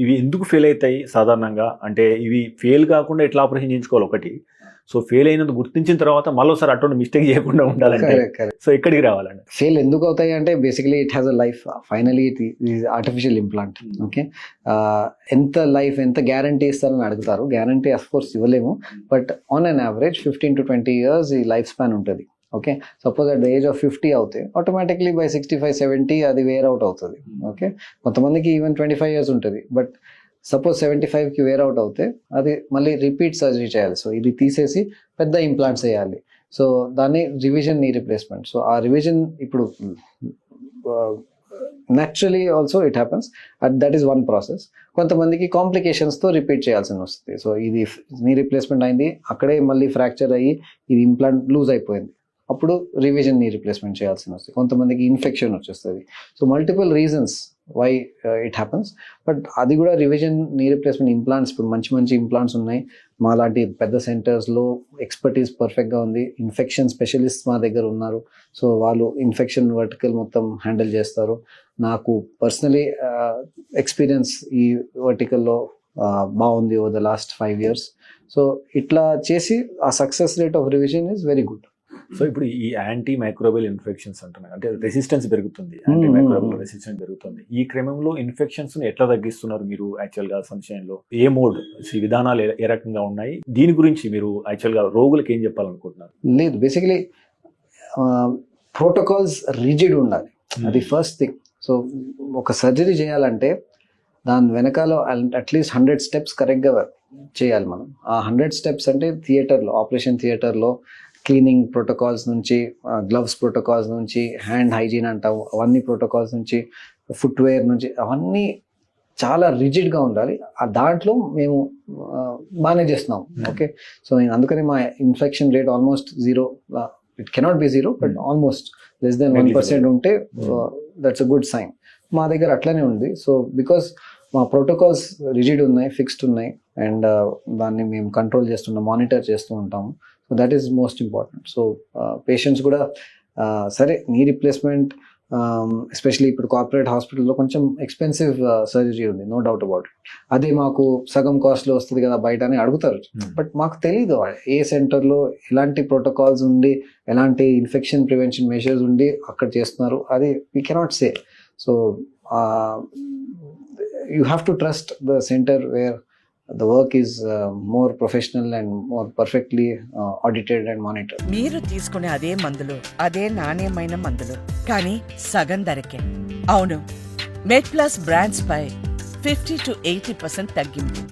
ఇవి ఎందుకు ఫెయిల్ అవుతాయి సాధారణంగా? అంటే ఇవి ఫెయిల్ కాకుండా ఎట్లా ఆపరేషన్ చేయించుకోవాలి ఒకటి. సో ఫెయిల్ అయినందుకు గుర్తించిన తర్వాత మళ్ళీసారి అటువంటి మిస్టేక్ చేయకుండా ఉండాలంటే సో ఎక్కడికి రావాలండి? ఫెయిల్ ఎందుకు అవుతాయి అంటే basically it has a life. Finally it is artificial implant. Okay, ఎంత గ్యారంటీ ఇస్తారని అడుగుతారు. గ్యారంటీ అఫ్ కోర్స్ ఇవ్వలేము, but on an average 15 to 20 years ఈ లైఫ్ స్పాన్ ఉంటుంది. Okay, suppose at the age of 50 అవుతే ఆటోమేటిక్లీ బై 65-70 అది wear out అవుతుంది. Okay, కొంతమందికి ఈవెన్ 25 years ఉంటుంది, బట్ సపోజ్ 75కి వేర్ అవుట్ అవుతే అది మళ్ళీ రిపీట్ సర్జరీ చేయాలి. సో ఇది తీసేసి పెద్ద ఇంప్లాంట్స్ వేయాలి. సో దాన్ని రివిజన్ నీ రీప్లేస్మెంట్. సో ఆ రివిజన్ ఇప్పుడు naturally also it happens, and that is one process. కొంతమందికి కాంప్లికేషన్స్తో రిపీట్ చేయాల్సి వస్తుంది. సో ఇది నీ రీప్లేస్మెంట్ అయింది, అక్కడే మళ్ళీ ఫ్రాక్చర్ అయ్యి ఇది ఇంప్లాంట్ లూజ్ అయిపోయింది, అప్పుడు రివిజన్ నీ రీప్లేస్మెంట్ చేయాల్సి వస్తుంది. కొంతమందికి ఇన్ఫెక్షన్ వచ్చేస్తుంది. So multiple reasons why it happens, but అది కూడా రివిజన్ నీ రీప్లేస్మెంట్ ఇంప్లాంట్స్ ఇప్పుడు మంచి ఇంప్లాంట్స్ ఉన్నాయి. మా లాంటి పెద్ద సెంటర్స్లో ఎక్స్పర్టీస్ పర్ఫెక్ట్గా ఉంది. ఇన్ఫెక్షన్ స్పెషలిస్ట్ మా దగ్గర ఉన్నారు. సో వాళ్ళు ఇన్ఫెక్షన్ వర్టికల్ మొత్తం హ్యాండిల్ చేస్తారు. నాకు పర్సనలీ ఎక్స్పీరియన్స్ ఈ వర్టికల్లో బాగుంది over the last 5 years. So ఇట్లా చేసి ఆ success rate of revision is very good. So ఇప్పుడు ఈ యాంటీ మైక్రోబియల్ ఇన్ఫెక్షన్స్ అంటున్నారు, అంటే రెసిస్టెన్స్ పెరుగుతుంది, యాంటీ మైక్రోబియల్ రెసిస్టెన్స్ పెరుగుతుంది. ఈ క్రమంలో ఇన్ఫెక్షన్స్ ఎట్లా తగ్గిస్తున్నారు మీరు యాక్చువల్గా సన్షైన్లో? ఏ మోడ్ విధానాలు ఏ రకంగా ఉన్నాయి? దీని గురించి మీరు యాక్చువల్గా రోగులకు ఏం చెప్పాలనుకుంటున్నారు? లేదు, బేసికలీ ప్రోటోకాల్స్ రిజిడ్ ఉండాలి, అది ఫస్ట్ థింగ్. సో ఒక సర్జరీ చేయాలంటే దాని వెనకాల అట్లీస్ట్ 100 steps కరెక్ట్గా చేయాలి మనం. ఆ 100 steps అంటే థియేటర్లో, ఆపరేషన్ థియేటర్లో క్లీనింగ్ ప్రోటోకాల్స్ నుంచి, గ్లవ్స్ ప్రోటోకాల్స్ నుంచి, హ్యాండ్ హైజీన్ అంటాం, అవన్నీ ప్రోటోకాల్స్ నుంచి, ఫుట్వేర్ నుంచి, అవన్నీ చాలా రిజిడ్గా ఉండాలి. ఆ దాంట్లో మేము బాగానే చేస్తున్నాం. ఓకే, సో అందుకని మా infection rate almost 0. It cannot be 0, but almost less than 1% ఉంటే దట్స్ అ గుడ్ సైన్. మా దగ్గర అట్లనే ఉంది. సో బికాస్ మా ప్రోటోకాల్స్ రిజిడ్ ఉన్నాయి, ఫిక్స్డ్ ఉన్నాయి, అండ్ దాన్ని మేము కంట్రోల్ చేస్తున్నాం, మానిటర్ చేస్తూ ఉంటాము. So that is most important. So patients కూడా సరే నీ రీప్లేస్మెంట్ ఎస్పెషలీ ఇప్పుడు కార్పొరేట్ హాస్పిటల్లో కొంచెం ఎక్స్పెన్సివ్ సర్జరీ ఉంది, నో డౌట్ అబౌట్ ఇట్. అదే మాకు సగం కాస్ట్లో వస్తుంది కదా బయట అని అడుగుతారు, బట్ మాకు తెలీదు ఏ సెంటర్లో ఎలాంటి ప్రోటోకాల్స్ ఉండి, ఎలాంటి ఇన్ఫెక్షన్ ప్రివెన్షన్ మెజర్స్ ఉండి అక్కడ చేస్తున్నారు, అది we cannot say. So you have to trust the centre where the work is more professional and more perfectly audited and monitored. మీరు తీసుకునే అదే మందులు, అదే నాణ్యమైన మందులు, కానీ సగం ధరకే. అవును, మెడ్ ప్లస్ బ్రాండ్స్ పై 50 to 80% తగ్గింపు.